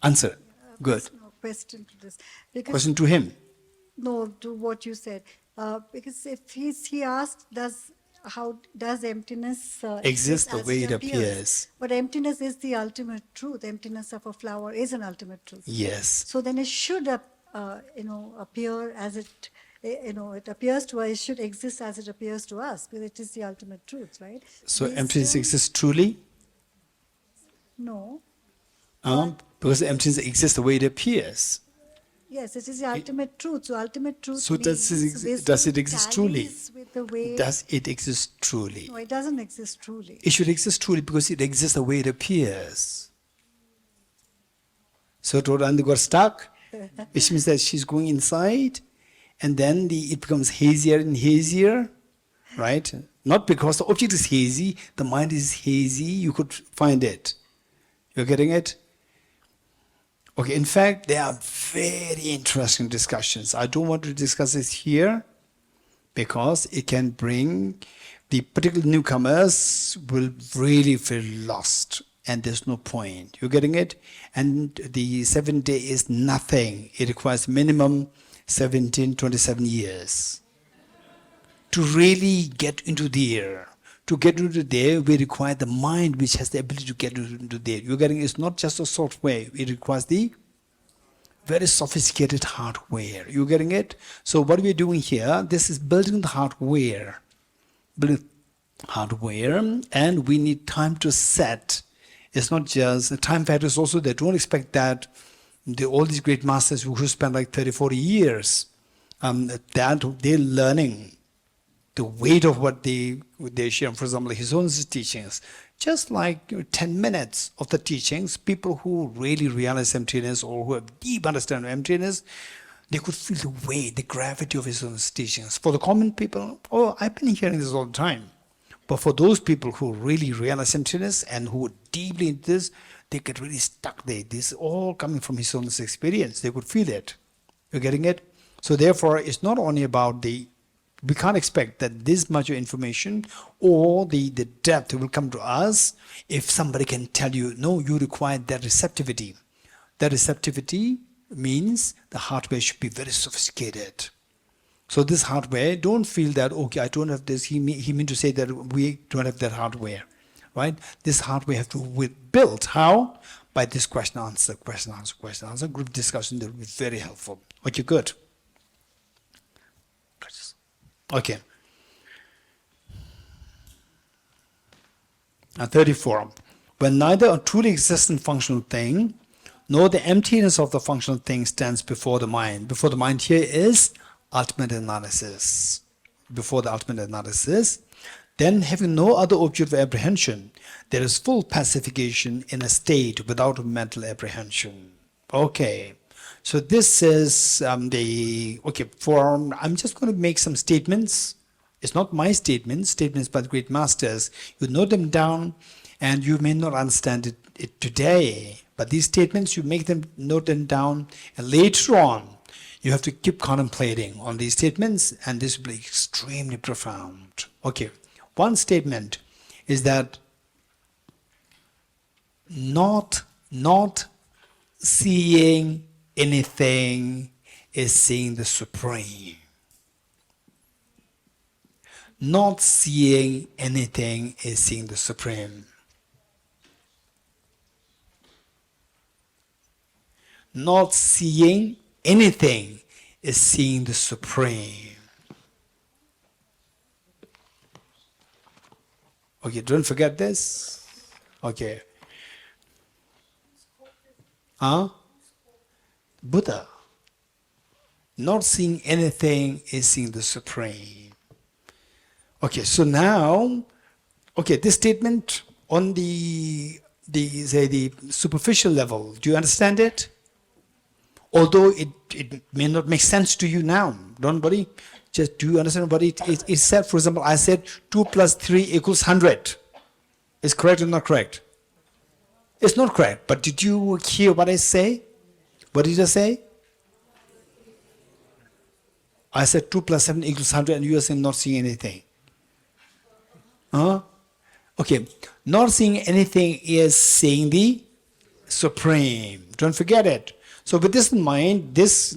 Answer. Good. No question to this. Because, Question to him. no, to what you said. Because if he asked, how does emptiness Exists the as way it appears. But emptiness is the ultimate truth. Emptiness of a flower is an ultimate truth. Yes. So then it should, appear as it, it appears to us. It should exist as it appears to us, because it is the ultimate truth, right? So We emptiness still- exists truly? No. Because emptiness exists the way it appears. Yes, it is the ultimate truth. So ultimate truth. So does it exist truly? tallies with the way. Does it exist truly? No, it doesn't exist truly. It should exist truly because it exists the way it appears. So Rodandi got stuck, which means that she's going inside, and then it becomes hazier and hazier, right? Not because the object is hazy, the mind is hazy, you could find it. You're getting it? Okay, in fact, there are very interesting discussions. I don't want to discuss this here because it can bring the particular newcomers will really feel lost and there's no point. You're getting it? And the 7 day is nothing. It requires minimum 17, 27 years to really get into there. To get into there, we require the mind which has the ability to get into there. You're getting it's not just a software, it requires the very sophisticated hardware. You're getting it? So what we're doing here, this is building the hardware. Building hardware, and we need time to set. It's not just the time factor is also there. Don't expect that all these great masters who spent like 30, 40 years, they're learning the weight of what they share. For example, his own teachings, just like 10 minutes of the teachings, people who really realize emptiness or who have deep understanding of emptiness, they could feel the weight, the gravity of his own teachings. For the common people, oh, I've been hearing this all the time. But for those people who really realize emptiness and who are deeply into this, they get really stuck there. This is all coming from his own experience. They could feel it. You're getting it? So therefore, it's not only about we can't expect that this much of information or the depth will come to us if somebody can tell you, no, you require that receptivity. That receptivity means the hardware should be very sophisticated. So this hardware, don't feel that, okay, I don't have this. He meant to say that we don't have that hardware, right? This hardware have to be built. How? By this question, answer, question, answer, question, answer. Group discussion, that will be very helpful. Okay, good. Okay. 34. When neither a truly existent functional thing nor the emptiness of the functional thing stands before the mind. Before the mind here is ultimate analysis. Before the ultimate analysis, then having no other object of apprehension, there is full pacification in a state without mental apprehension. Okay. So this is I'm just going to make some statements. It's not my statements by the great masters. You note them down and you may not understand it today. But these statements, you note them down, and later on, you have to keep contemplating on these statements, and this will be extremely profound. Okay, one statement is that not seeing anything is seeing the Supreme. Not seeing anything is seeing the Supreme. Not seeing anything is seeing the Supreme. Okay, don't forget this. Okay. Buddha. Not seeing anything is seeing the Supreme. Okay, so now, this statement on the superficial level, do you understand it? Although it may not make sense to you now, don't worry. Just do you understand what it said? For example, I said 2 plus 3 equals 100. Is correct or not correct? It's not correct, but did you hear what I say? What did I say? I said 2 plus 7 equals 100 and you are saying not seeing anything. Okay, not seeing anything is seeing the Supreme. Don't forget it. So with this in mind, this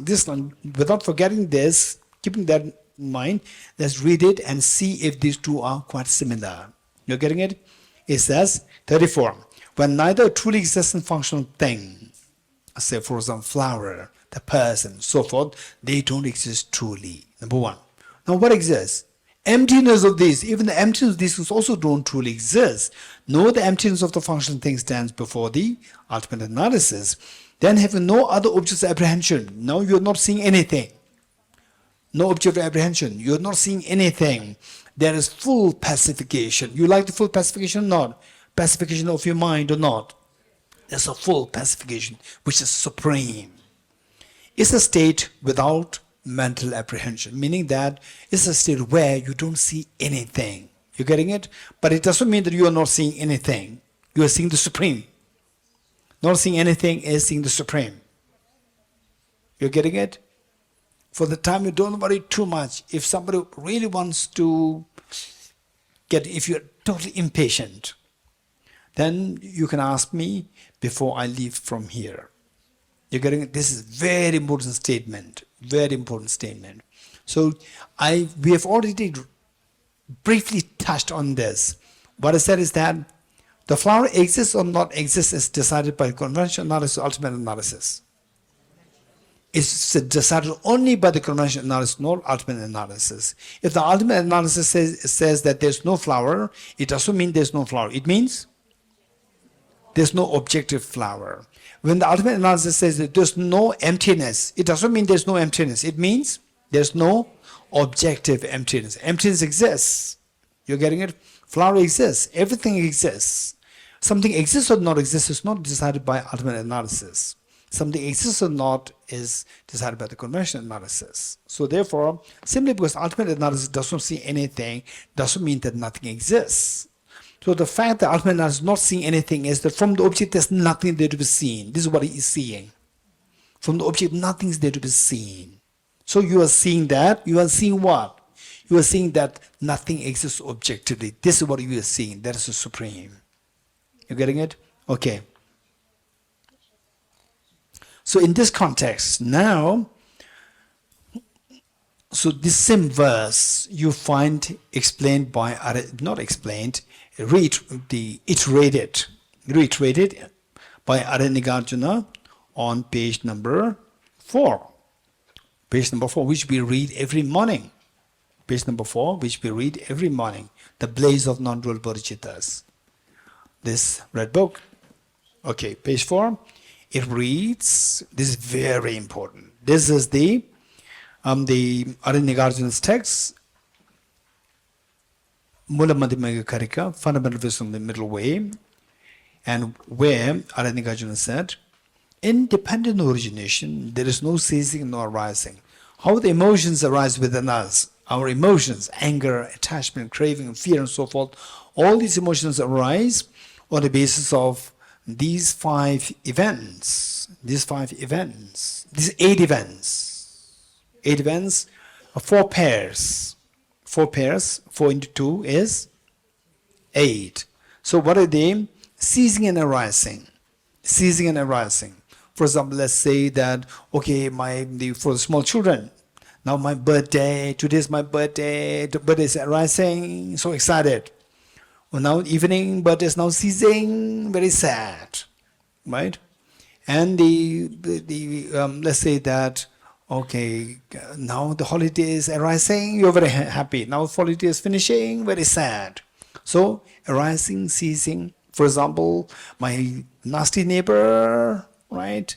without forgetting this, keeping that in mind, let's read it and see if these two are quite similar. You're getting it? It says, 34, when neither a truly existent functional thing, say for example, flower, the person, so forth, they don't exist truly. Number one. Now what exists? Emptiness of these, even the emptiness of these also don't truly exist. No, the emptiness of the functional thing stands before the ultimate analysis. Then having no other objects of apprehension. Now you're not seeing anything. No object of apprehension. You're not seeing anything. There is full pacification. You like the full pacification or not? Pacification of your mind or not? There's a full pacification, which is supreme. It's a state without mental apprehension, meaning that it's a state where you don't see anything. You're getting it? But it doesn't mean that you are not seeing anything. You are seeing the Supreme. Not seeing anything is seeing the Supreme. You're getting it? For the time, you don't worry too much. If somebody really wants to if you're totally impatient, then you can ask me before I leave from here. You're getting it? This is very important statement. Very important statement. So we have already briefly touched on this. What I said is that the flower exists or not exists is decided by conventional analysis or ultimate analysis. It's decided only by the conventional analysis, not ultimate analysis. If the ultimate analysis says that there's no flower, it doesn't mean there's no flower. It means There's no objective flower. When the ultimate analysis says that there's no emptiness, it doesn't mean there's no emptiness. It means there's no objective emptiness. Emptiness exists. You're getting it? Flower exists. Everything exists. Something exists or not exists is not decided by ultimate analysis. Something exists or not is decided by the conventional analysis. So therefore, simply because ultimate analysis does not see anything doesn't mean that nothing exists. So the fact that ultimate analysis is not seeing anything is that from the object there's nothing there to be seen. This is what he is seeing. From the object nothing is there to be seen. So you are seeing that. You are seeing what? You are seeing that nothing exists objectively. This is what you are seeing. That is the supreme. You getting it? Okay. So in this context, now, so this same verse you find explained by, not explained, reiterated by Aranigarjuna on page number 4. Page number 4, which we read every morning. Page number 4, which we read every morning. The Blaze of Non-Dual Bodhicittas. This red book. Okay, page 4. It reads, this is very important. This is the Aranigarjuna's text, Mula Madhyamaka Karika, Fundamental Wisdom, the Middle Way, and where Aranigarjuna said, independent origination, there is no ceasing nor arising. How the emotions arise within us, our emotions, anger, attachment, craving, fear, and so forth, all these emotions arise on the basis of these 5 events, these 8 events, 4 pairs. 4 pairs, 4 into 2 is 8. So what are they? Ceasing and arising. Ceasing and arising. For example, let's say that, okay, for the small children, now my birthday, today's my birthday, the birthday is arising, so excited. Well, now evening, birthday is now ceasing, very sad, right? And let's say that, okay, now the holiday is arising, you're very happy. Now holiday is finishing, very sad. So arising, ceasing. For example, my nasty neighbor, right?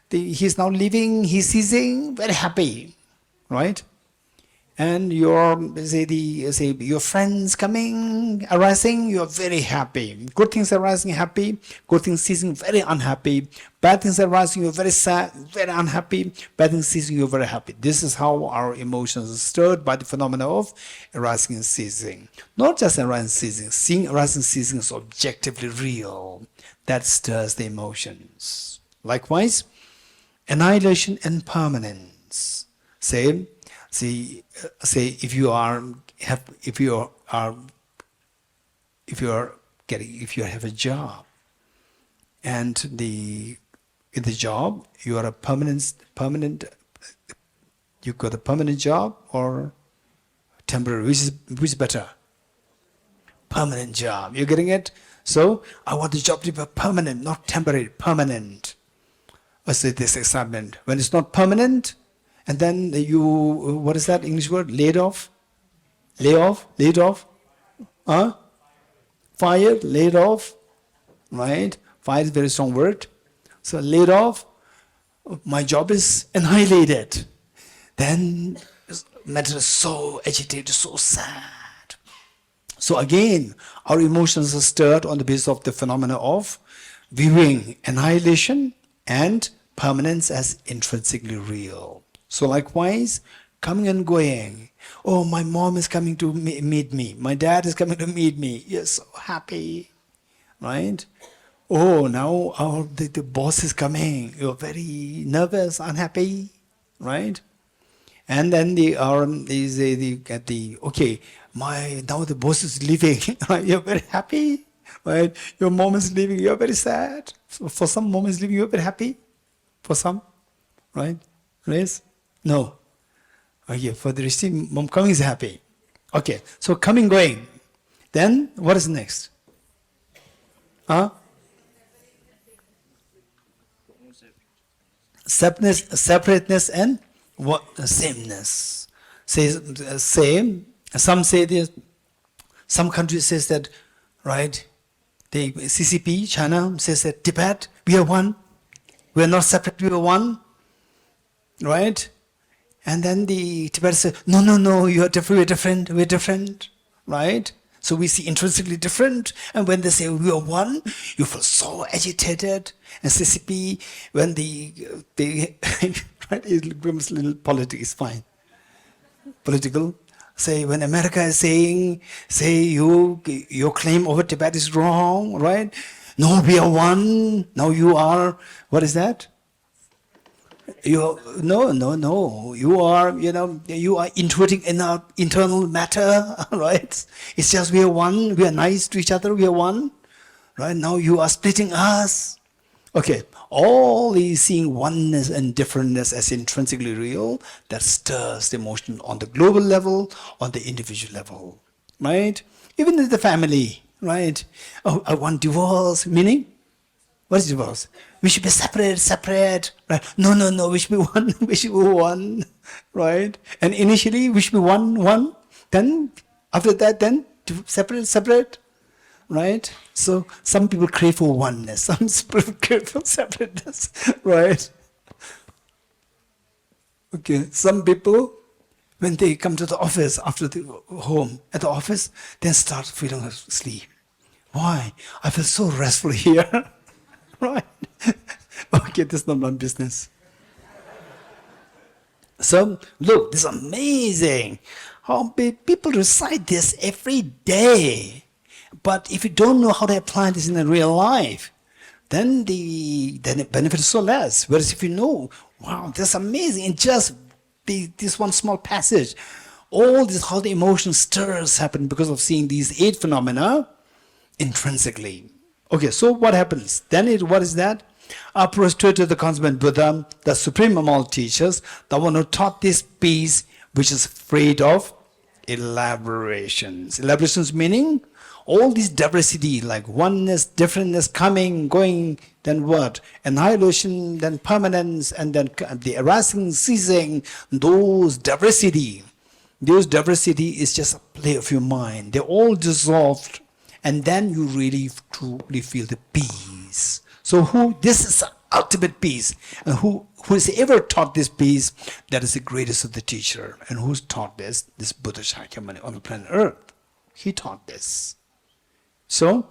He's now leaving, he's ceasing, very happy, right? And your friends coming, arising, you're very happy. Good things arising, happy. Good things ceasing, very unhappy. Bad things arising, you're very sad, very unhappy. Bad things ceasing, you're very happy. This is how our emotions are stirred by the phenomena of arising and ceasing. Not just arising and ceasing. Seeing arising and ceasing is objectively real. That stirs the emotions. Likewise, annihilation and permanence. Say if you have a job, and in the job you are a permanent. You got a permanent job or temporary? Which is better? Permanent job. You're getting it? So I want the job to be permanent, not temporary. Permanent. I say this excitement. When it's not permanent, and then what is that English word? Laid off? Laid off? Fired, laid off, right? Fired is a very strong word. So laid off, my job is annihilated. Then matter is so agitated, so sad. So again, our emotions are stirred on the basis of the phenomena of viewing annihilation and permanence as intrinsically real. So likewise, coming and going. Oh, my mom is coming to meet me. My dad is coming to meet me. You're so happy, right? Oh, now the boss is coming. You're very nervous, unhappy, right? And then now the boss is leaving. You're very happy, right? Your mom is leaving. You're very sad. So for some, mom is leaving. You're very happy. For some, right? Yes. No. Okay, for the receiving, mom coming is happy. Okay, so coming, going. Then, what is next? Separateness and what? Sameness. Same. Some say this. Some countries says that, right? The CCP, China, says that Tibet, we are one. We are not separate, we are one. Right? And then the Tibet says, no, no, no, you are different, we're different. Right? So we see intrinsically different. And when they say we are one, you feel so agitated. And CCP, when they right, it becomes a little politics, fine. Political. Say when America is saying, say your claim over Tibet is wrong, right? No, we are one. Now you are, what is that? No. You are, you are intruding in our internal matter, right? It's just we are one. We are nice to each other. We are one, right? Now you are splitting us. Okay, all these seeing oneness and differentness as intrinsically real, that stirs the emotion on the global level, on the individual level, right? Even in the family, right? Oh, I want divorce, meaning? What is divorce? We should be separate, right? No, we should be one, we should be one, right? And initially, we should be one, then, after that, then, separate, right? So, some people crave for oneness, some people crave for separateness, right? Okay, some people, when they come to the office, after the home, at the office, then start feeling asleep. Why? I feel so restful here. Right? Okay, this is not my business. So, look, this is amazing. How people recite this every day. But if you don't know how to apply this in the real life, then it benefits so less. Whereas if you know, wow, that's amazing, and just this one small passage, all this, how the emotion stirs happen because of seeing these 8 phenomena intrinsically. Okay, so what happens? Then what is that? Prostrated the consummate Buddha, the supreme among all teachers, the one who taught this peace, which is afraid of elaborations. Elaborations meaning all this diversity, like oneness, differentness, coming, going, then what? Annihilation, then permanence, and then the arising, ceasing, those diversity is just a play of your mind. They're all dissolved. And then you really truly feel the peace. So this is the ultimate peace. And who has ever taught this peace, that is the greatest of the teacher. And who's taught this? This Buddha Shakyamuni on the planet Earth. He taught this. So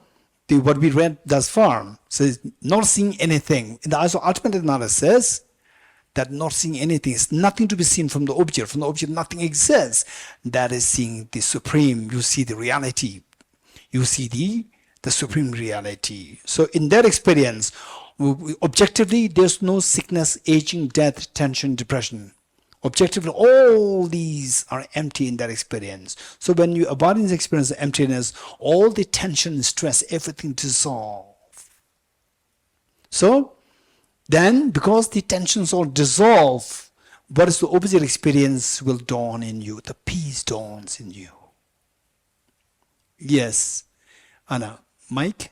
what we read thus far says not seeing anything. In the eyes of ultimate analysis, that not seeing anything is nothing to be seen from the object. From the object, nothing exists. That is seeing the supreme. You see the reality. You see the supreme reality. So in that experience, objectively, there's no sickness, aging, death, tension, depression. Objectively, all these are empty in that experience. So when you abide in this experience of emptiness, all the tension, stress, everything dissolve. So then, because the tensions all dissolve, what is the opposite experience will dawn in you? The peace dawns in you. Yes. Anna, Mike?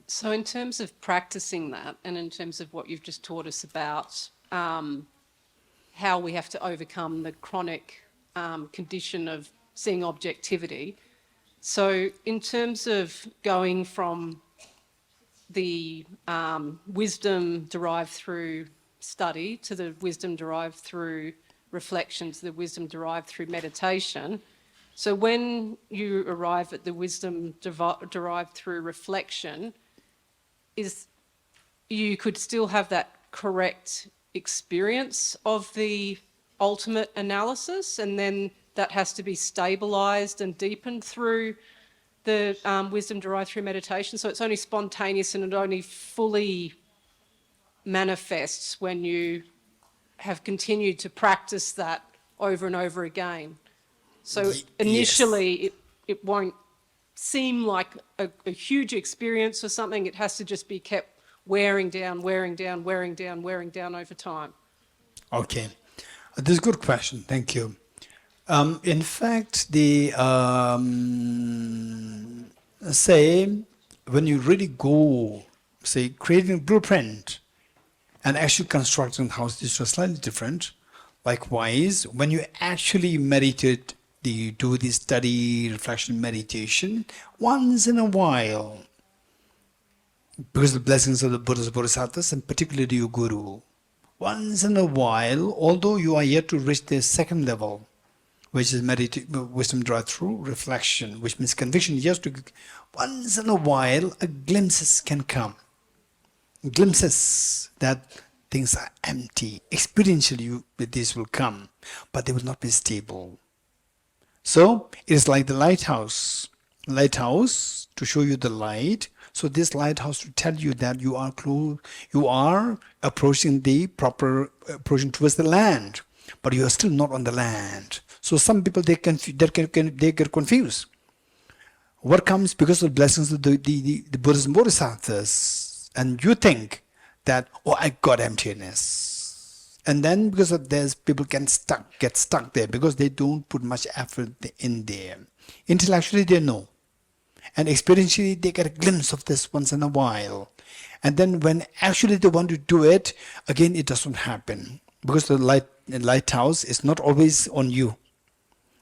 So in terms of practicing that, and in terms of what you've just taught us about how we have to overcome the chronic condition of seeing objectivity, so in terms of going from the wisdom derived through study to the wisdom derived through reflection to the wisdom derived through meditation, so when you arrive at the wisdom derived through reflection, you could still have that correct experience of the ultimate analysis, and then that has to be stabilized and deepened through the wisdom derived through meditation. So it's only spontaneous and it only fully manifests when you have continued to practice that over and over again. So initially it won't seem like a huge experience or something. It has to just be kept wearing down over time. Okay. This is a good question. Thank you. In fact, say, when you really go, say, creating a blueprint and actually constructing the house, this was slightly different. Likewise, when you actually meditate do the study, reflection, meditation once in a while. Because of the blessings of the Buddhas, Bodhisattvas, and particularly your Guru. Once in a while, although you are yet to reach the second level, which is wisdom derived through reflection, which means conviction, just to once in a while, a glimpses can come. Glimpses that things are empty. Experientially, these will come, but they will not be stable. So, it is like the lighthouse. Lighthouse, to show you the light. So this lighthouse to tell you that you are close, you are approaching towards the land, but you are still not on the land. So some people, they get confused. What comes because of the blessings of the Buddhas and Bodhisattvas, and you think that, oh, I got emptiness. And then because of this, people get stuck there because they don't put much effort in there. Intellectually, they know. And experientially, they get a glimpse of this once in a while. And then when actually they want to do it, again, it doesn't happen. Because the lighthouse is not always on you.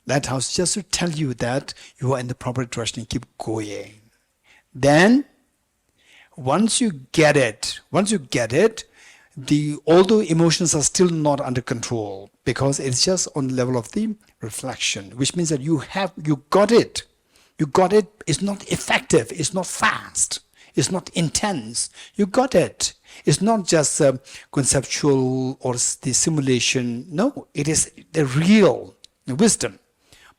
Lighthouse just to tell you that you are in the proper direction and keep going. Then, once you get it, although emotions are still not under control, because it's just on the level of the reflection, which means that you got it. You got it. It's not effective. It's not fast. It's not intense. You got it. It's not just conceptual or the simulation. No, it is the real wisdom.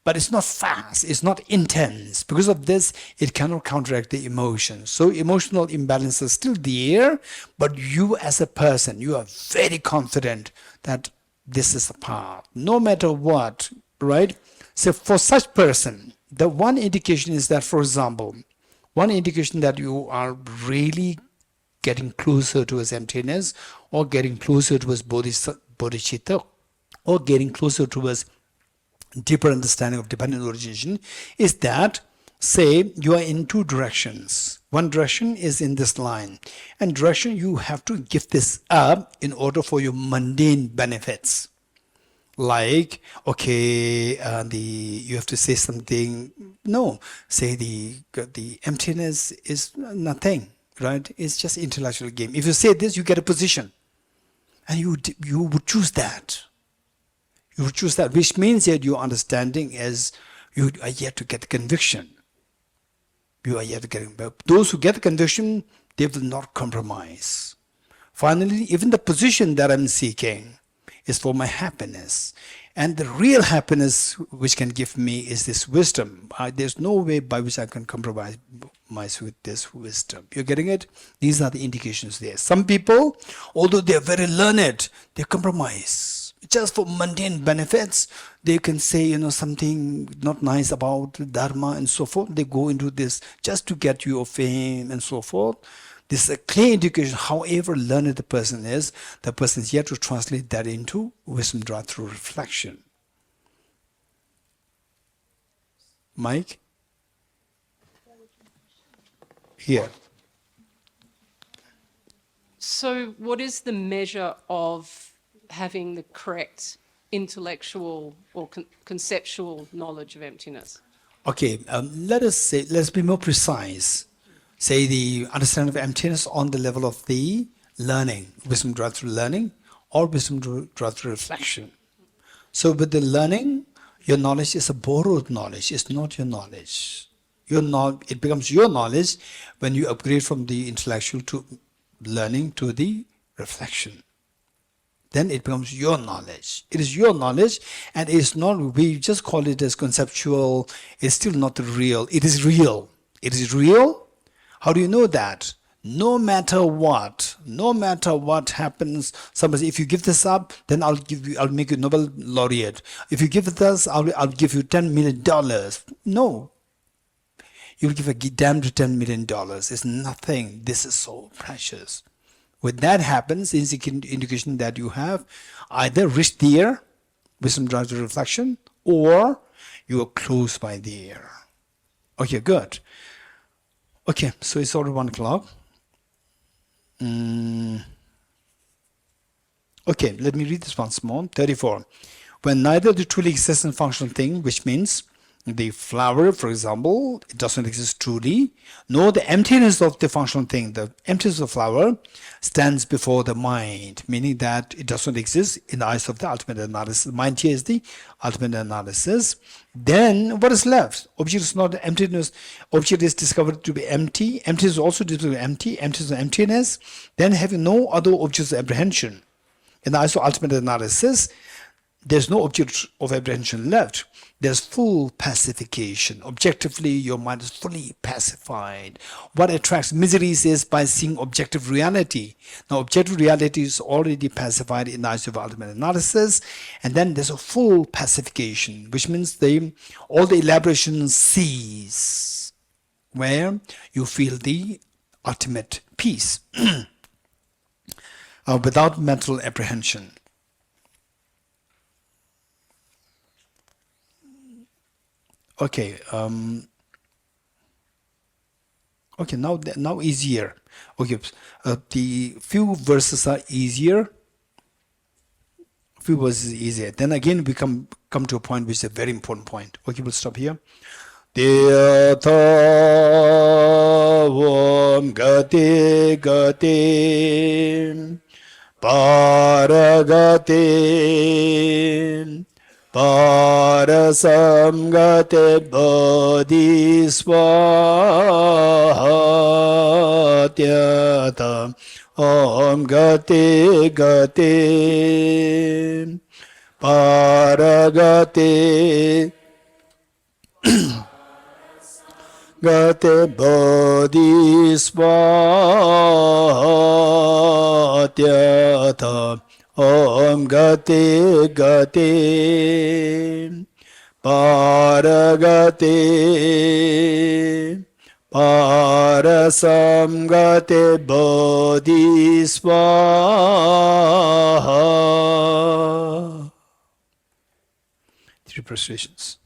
But it's not fast. It's not intense. Because of this, it cannot counteract the emotions. So emotional imbalance is still there, but you as a person, you are very confident that this is the path. No matter what, right? So for such person, the one indication is that, for example, one indication that you are really getting closer towards emptiness, or getting closer towards bodhicitta, or getting closer towards deeper understanding of dependent origination, is that, say, you are in two directions. One direction is in this line, and direction you have to give this up in order for your mundane benefits. Like, okay, you have to say something. No, say the emptiness is nothing, right? It's just intellectual game. If you say this, you get a position, and you would choose that. You would choose that, which means that your understanding is you are yet to get the conviction. You are yet to get. Those who get the conviction, they will not compromise. Finally, even the position that I'm seeking is for my happiness. And the real happiness which can give me is this wisdom. There's no way by which I can compromise with this wisdom. You're getting it? These are the indications there. Some people, although they're very learned, they compromise. Just for mundane benefits, they can say, something not nice about Dharma and so forth. They go into this just to get your fame and so forth. This is a clear indication, however learned the person is yet to translate that into wisdom derived through reflection. Mike? Here. So what is the measure of having the correct intellectual or conceptual knowledge of emptiness? Okay, let's be more precise. Say the understanding of emptiness on the level of the learning, wisdom derived through learning, or wisdom derived through reflection. So with the learning, your knowledge is a borrowed knowledge. It's not your knowledge. It becomes your knowledge when you upgrade from the intellectual to learning to the reflection. Then it becomes your knowledge. It is your knowledge, and it's not, we just call it as conceptual. It's still not real. It is real. It is real. How do you know that? No matter what happens, somebody, if you give this up, then I'll make you Nobel laureate. If you give this, I'll give you $10 million. No. You'll give a damn to $10 million. It's nothing. This is so precious. When that happens, it's an indication that you have either reached there, wisdom drives to reflection, or you are close by there. Okay, good. Okay, so it's already 1 o'clock. Okay, let me read this once more. 34. when neither the truly existent functional thing, which means the flower, for example, it doesn't exist truly, nor the emptiness of the functional thing, the emptiness of the flower, stands before the mind, meaning that it doesn't exist in the eyes of the ultimate analysis. Mind here is the ultimate analysis. Then what is left? Object is not emptiness. Object is discovered to be empty. Emptiness is also discovered to be empty. Emptiness is emptiness. Then having no other objects of apprehension. In the eyes of ultimate analysis, there's no object of apprehension left. There's full pacification. Objectively, your mind is fully pacified. What attracts miseries is by seeing objective reality. Now, objective reality is already pacified in the eyes of ultimate analysis, and then there's a full pacification, which means all the elaborations cease, where you feel the ultimate peace without mental apprehension. Okay. Okay. Now easier. Okay. The few verses are easier. Few verses easier. Then again we come to a point which is a very important point. Okay, we'll stop here. Tyatam gati gati paragati Parasamgate Bodhiswatyata Om Gate Gate Paragate Gate Bodhiswatyata Om Gate Gate Paragate Parasamgate Bodhiswaha. 3 prostrations.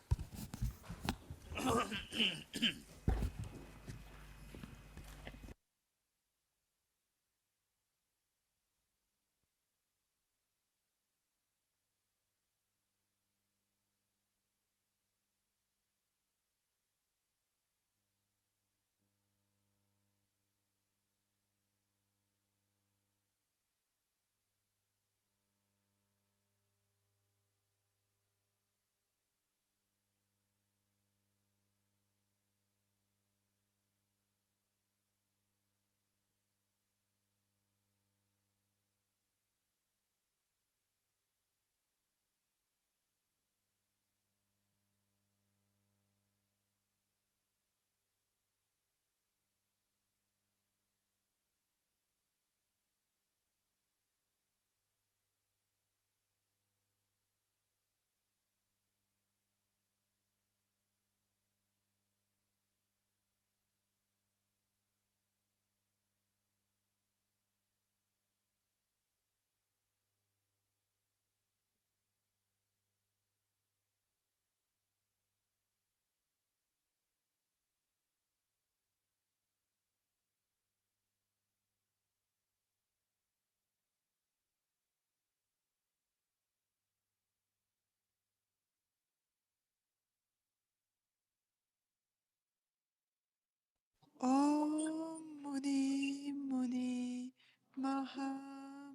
Om Muni Muni Maha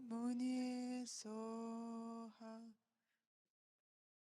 Muni So